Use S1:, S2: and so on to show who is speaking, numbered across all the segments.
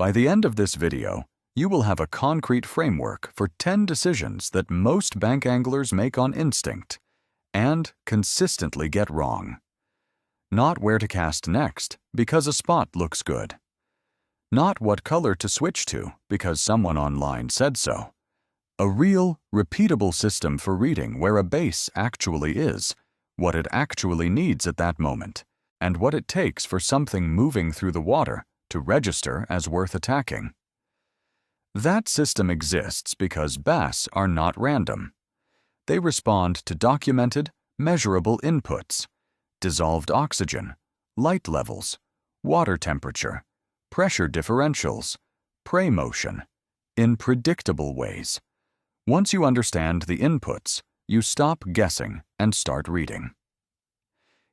S1: By the end of this video, you will have a concrete framework for 10 decisions that most bank anglers make on instinct and consistently get wrong. Not where to cast next because a spot looks good. Not what color to switch to because someone online said so. A real, repeatable system for reading where a base actually is, what it actually needs at that moment, and what it takes for something moving through the water to register as worth attacking. That system exists because bass are not random. They respond to documented, measurable inputs: dissolved oxygen, light levels, water temperature, pressure differentials, prey motion, in predictable ways. Once you understand the inputs, you stop guessing and start reading.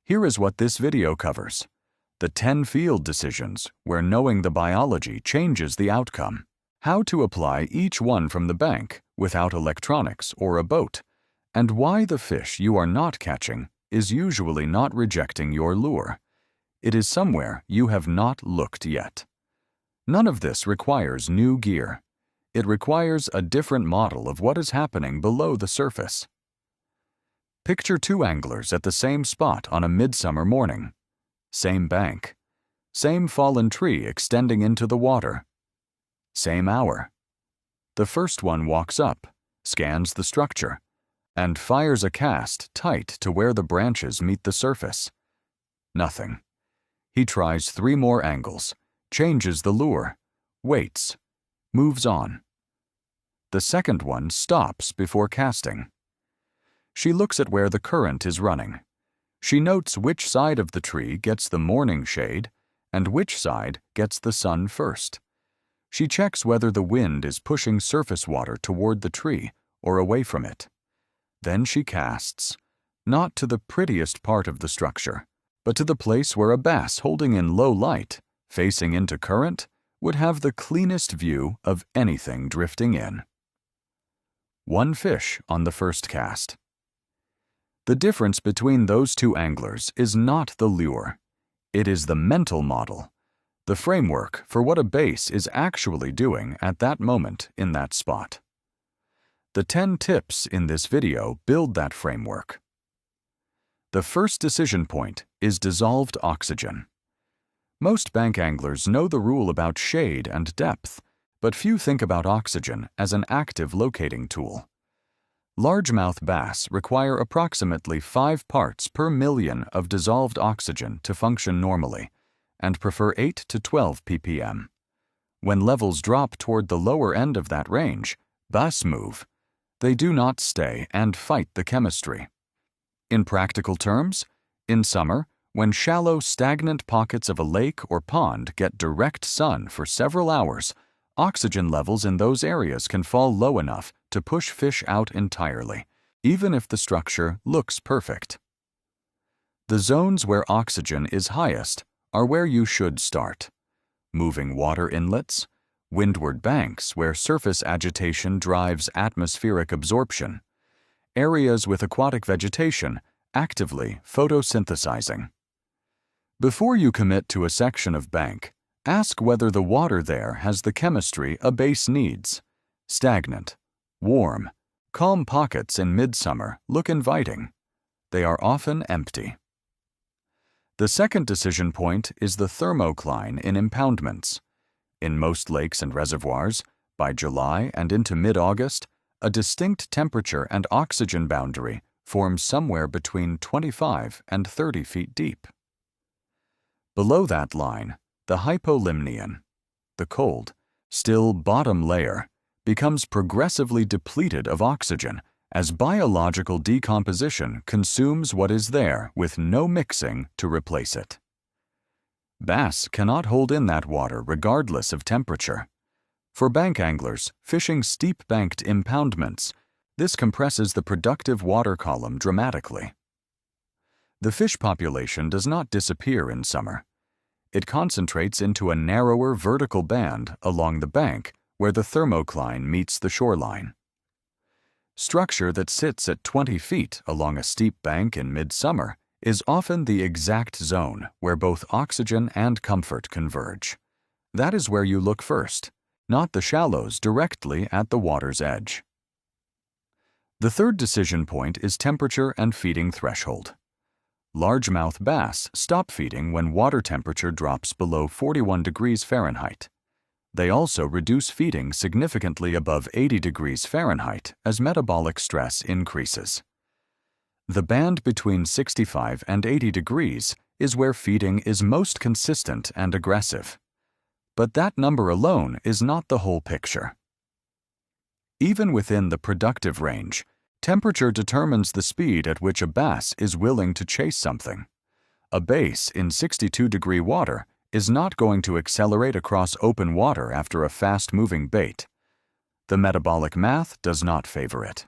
S1: Here is what this video covers: the 10 field decisions where knowing the biology changes the outcome, how to apply each one from the bank without electronics or a boat, and why the fish you are not catching is usually not rejecting your lure. It is somewhere you have not looked yet. None of this requires new gear. It requires a different model of what is happening below the surface. Picture 2 anglers at the same spot on a midsummer morning. Same bank. Same fallen tree extending into the water. Same hour. The first one walks up, scans the structure, and fires a cast tight to where the branches meet the surface. Nothing. He tries 3 more angles, changes the lure, waits, moves on. The second one stops before casting. She looks at where the current is running. She notes which side of the tree gets the morning shade and which side gets the sun first. She checks whether the wind is pushing surface water toward the tree or away from it. Then she casts, not to the prettiest part of the structure, but to the place where a bass holding in low light, facing into current, would have the cleanest view of anything drifting in. 1 fish on the first cast. The difference between those 2 anglers is not the lure. It is the mental model, the framework for what a base is actually doing at that moment in that spot. The 10 tips in this video build that framework. The first decision point is dissolved oxygen. Most bank anglers know the rule about shade and depth, but few think about oxygen as an active locating tool. Largemouth bass require approximately 5 parts per million of dissolved oxygen to function normally, and prefer 8 to 12 ppm. When levels drop toward the lower end of that range, bass move. They do not stay and fight the chemistry. In practical terms, in summer, when shallow, stagnant pockets of a lake or pond get direct sun for several hours, oxygen levels in those areas can fall low enough to push fish out entirely, even if the structure looks perfect. The zones where oxygen is highest are where you should start: moving water inlets, windward banks where surface agitation drives atmospheric absorption, areas with aquatic vegetation actively photosynthesizing. Before you commit to a section of bank, ask whether the water there has the chemistry a base needs. Stagnant, warm, calm pockets in midsummer look inviting. They are often empty. The second decision point is the thermocline in impoundments. In most lakes and reservoirs, by July and into mid-August, a distinct temperature and oxygen boundary forms somewhere between 25 and 30 feet deep. Below that line, the hypolimnion, the cold, still bottom layer, becomes progressively depleted of oxygen as biological decomposition consumes what is there with no mixing to replace it. Bass cannot hold in that water regardless of temperature. For bank anglers fishing steep-banked impoundments, this compresses the productive water column dramatically. The fish population does not disappear in summer. It concentrates into a narrower vertical band along the bank where the thermocline meets the shoreline. Structure that sits at 20 feet along a steep bank in midsummer is often the exact zone where both oxygen and comfort converge. That is where you look first, not the shallows directly at the water's edge. The third decision point is temperature and feeding threshold. Largemouth bass stop feeding when water temperature drops below 41 degrees Fahrenheit. They also reduce feeding significantly above 80 degrees Fahrenheit as metabolic stress increases. The band between 65 and 80 degrees is where feeding is most consistent and aggressive. But that number alone is not the whole picture. Even within the productive range, temperature determines the speed at which a bass is willing to chase something. A bass in 62-degree water is not going to accelerate across open water after a fast-moving bait. The metabolic math does not favor it.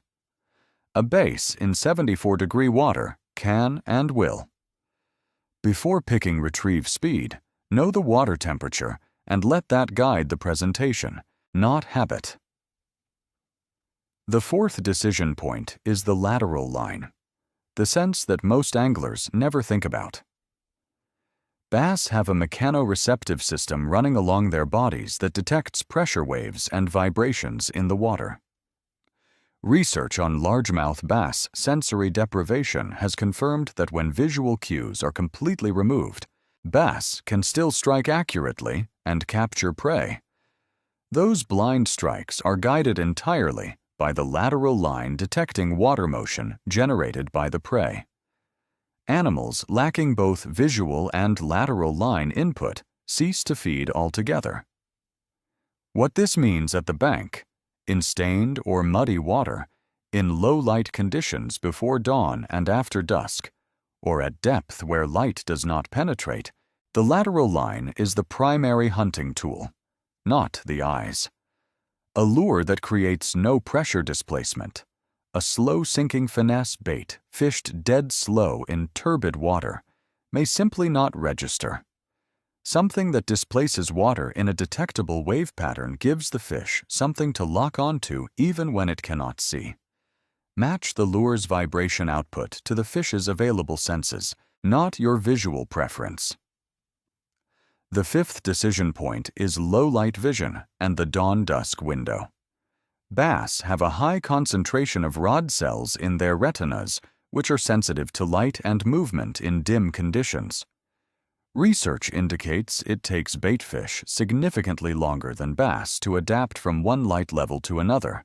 S1: A bass in 74-degree water can and will. Before picking retrieve speed, know the water temperature and let that guide the presentation, not habit. The fourth decision point is the lateral line, the sense that most anglers never think about. Bass have a mechanoreceptive system running along their bodies that detects pressure waves and vibrations in the water. Research on largemouth bass sensory deprivation has confirmed that when visual cues are completely removed, bass can still strike accurately and capture prey. Those blind strikes are guided entirely by the lateral line detecting water motion generated by the prey. Animals lacking both visual and lateral line input cease to feed altogether. What this means at the bank, in stained or muddy water, in low-light conditions before dawn and after dusk, or at depth where light does not penetrate, the lateral line is the primary hunting tool, not the eyes. A lure that creates no pressure displacement, a slow-sinking finesse bait fished dead slow in turbid water, may simply not register. Something that displaces water in a detectable wave pattern gives the fish something to lock onto even when it cannot see. Match the lure's vibration output to the fish's available senses, not your visual preference. The fifth decision point is low-light vision and the dawn-dusk window. Bass have a high concentration of rod cells in their retinas, which are sensitive to light and movement in dim conditions. Research indicates it takes baitfish significantly longer than bass to adapt from one light level to another,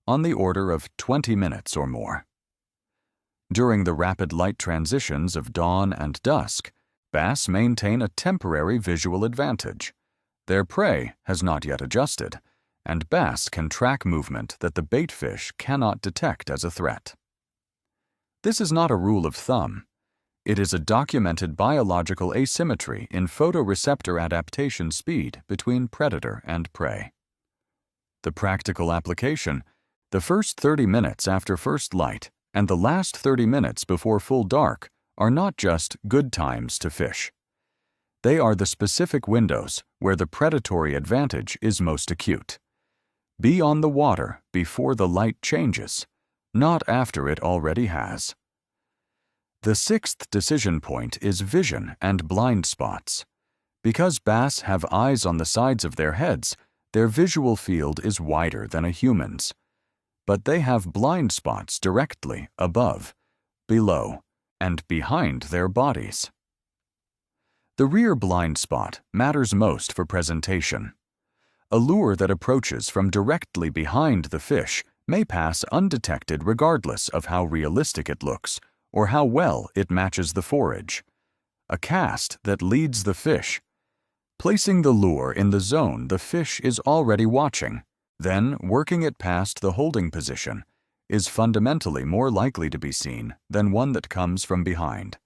S1: on the order of 20 minutes or more. During the rapid light transitions of dawn and dusk, bass maintain a temporary visual advantage. Their prey has not yet adjusted, and bass can track movement that the baitfish cannot detect as a threat. This is not a rule of thumb. It is a documented biological asymmetry in photoreceptor adaptation speed between predator and prey. The practical application: the first 30 minutes after first light and the last 30 minutes before full dark are not just good times to fish. They are the specific windows where the predatory advantage is most acute. Be on the water before the light changes, not after it already has. The sixth decision point is vision and blind spots. Because bass have eyes on the sides of their heads, their visual field is wider than a human's. But they have blind spots directly above, below, and behind their bodies. The rear blind spot matters most for presentation. A lure that approaches from directly behind the fish may pass undetected regardless of how realistic it looks or how well it matches the forage. A cast that leads the fish. Placing the lure in the zone the fish is already watching, then working it past the holding position, is fundamentally more likely to be seen than one that comes from behind.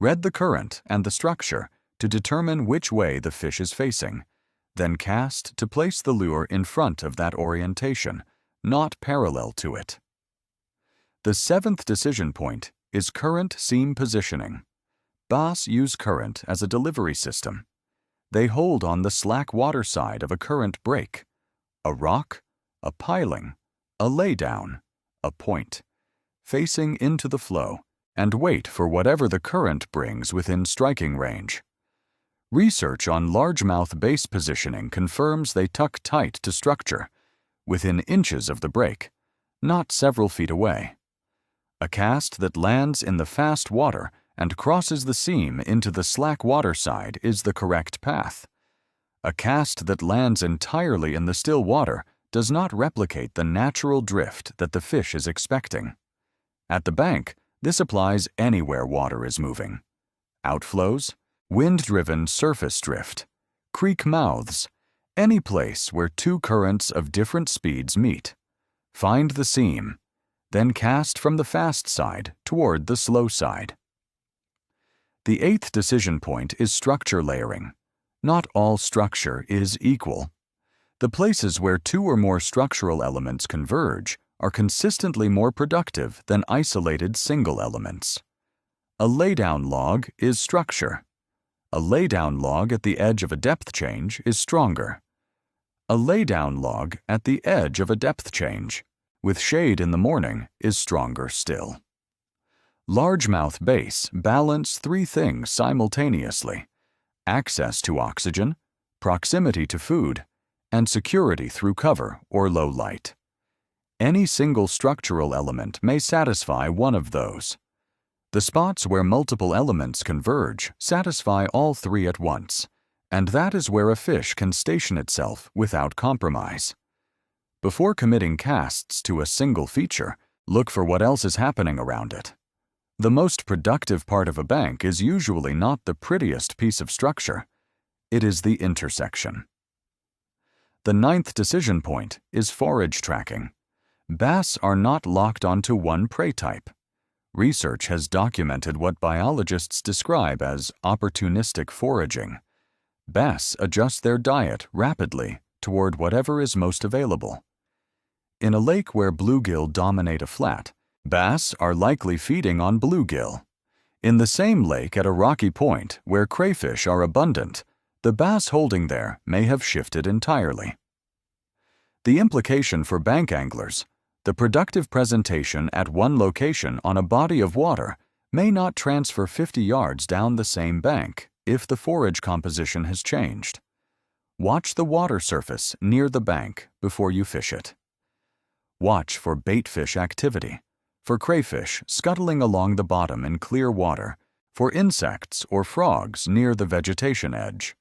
S1: Read the current and the structure to determine which way the fish is facing, then cast to place the lure in front of that orientation, not parallel to it. The seventh decision point is current seam positioning. Bass use current as a delivery system. They hold on the slack water side of a current break, a rock, a piling, a laydown, a point, facing into the flow, and wait for whatever the current brings within striking range. Research on largemouth base positioning confirms they tuck tight to structure, within inches of the break, not several feet away. A cast that lands in the fast water and crosses the seam into the slack water side is the correct path. A cast that lands entirely in the still water does not replicate the natural drift that the fish is expecting. At the bank, this applies anywhere water is moving. Outflows, wind-driven surface drift, creek mouths, any place where two currents of different speeds meet. Find the seam, then cast from the fast side toward the slow side. The eighth decision point is structure layering. Not all structure is equal. The places where two or more structural elements converge are consistently more productive than isolated single elements. A laydown log is structure. A laydown log at the edge of a depth change is stronger. A laydown log at the edge of a depth change, with shade in the morning, is stronger still. Largemouth bass balance three things simultaneously: access to oxygen, proximity to food, and security through cover or low light. Any single structural element may satisfy one of those. The spots where multiple elements converge satisfy all three at once, and that is where a fish can station itself without compromise. Before committing casts to a single feature, look for what else is happening around it. The most productive part of a bank is usually not the prettiest piece of structure. It is the intersection. The ninth decision point is forage tracking. Bass are not locked onto one prey type. Research has documented what biologists describe as opportunistic foraging. Bass adjust their diet rapidly toward whatever is most available. In a lake where bluegill dominate a flat, bass are likely feeding on bluegill. In the same lake at a rocky point where crayfish are abundant, the bass holding there may have shifted entirely. The implication for bank anglers: the productive presentation at one location on a body of water may not transfer 50 yards down the same bank if the forage composition has changed. Watch the water surface near the bank before you fish it. Watch for baitfish activity, for crayfish scuttling along the bottom in clear water, for insects or frogs near the vegetation edge.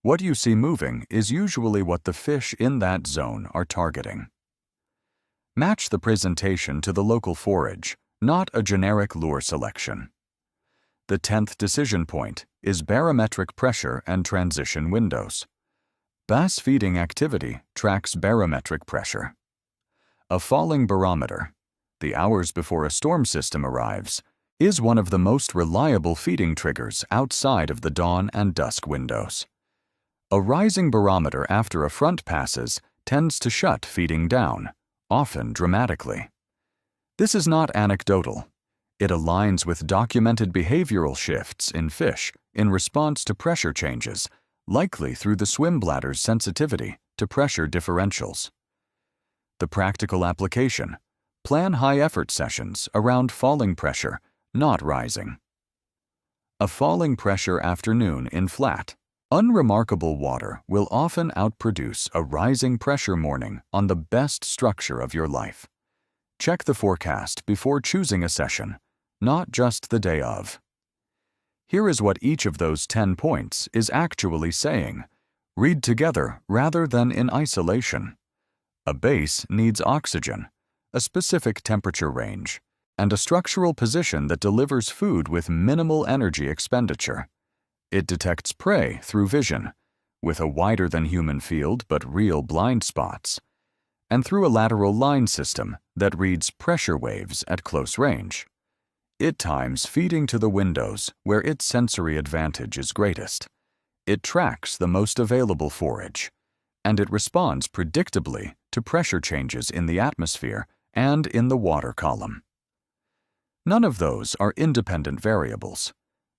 S1: What you see moving is usually what the fish in that zone are targeting. Match the presentation to the local forage, not a generic lure selection. The 10th decision point is barometric pressure and transition windows. Bass feeding activity tracks barometric pressure. A falling barometer, the hours before a storm system arrives, is one of the most reliable feeding triggers outside of the dawn and dusk windows. A rising barometer after a front passes tends to shut feeding down, often dramatically. This is not anecdotal. It aligns with documented behavioral shifts in fish in response to pressure changes, likely through the swim bladder's sensitivity to pressure differentials. The practical application: plan high-effort sessions around falling pressure, not rising. A falling pressure afternoon in flat, unremarkable water will often outproduce a rising pressure morning on the best structure of your life. Check the forecast before choosing a session, not just the day of. Here is what each of those 10 points is actually saying. Read together rather than in isolation. A base needs oxygen, a specific temperature range, and a structural position that delivers food with minimal energy expenditure. It detects prey through vision, with a wider-than-human field but real blind spots, and through a lateral line system that reads pressure waves at close range. It times feeding to the windows where its sensory advantage is greatest. It tracks the most available forage, and it responds predictably to pressure changes in the atmosphere and in the water column. None of those are independent variables.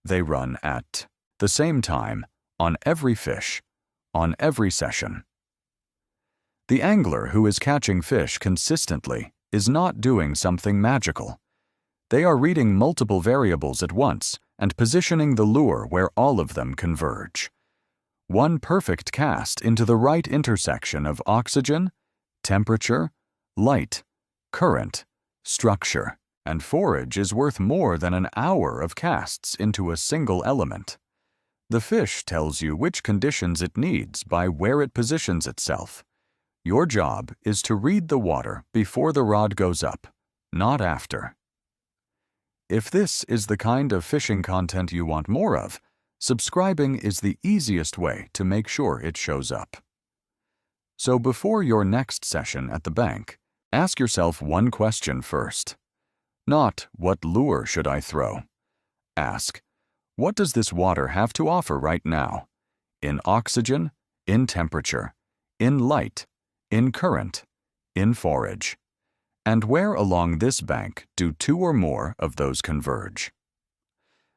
S1: They run at the same time on every fish, on every session. The angler who is catching fish consistently is not doing something magical. They are reading multiple variables at once and positioning the lure where all of them converge. One perfect cast into the right intersection of oxygen, temperature, light, current, structure, and forage is worth more than an hour of casts into a single element. The fish tells you which conditions it needs by where it positions itself. Your job is to read the water before the rod goes up, not after. If this is the kind of fishing content you want more of, subscribing is the easiest way to make sure it shows up. So before your next session at the bank, ask yourself one question first. Not, what lure should I throw? Ask, what does this water have to offer right now? In oxygen, in temperature, in light, in current, in forage. And where along this bank do two or more of those converge?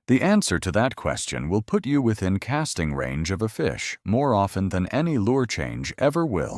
S1: The answer to that question will put you within casting range of a fish more often than any lure change ever will.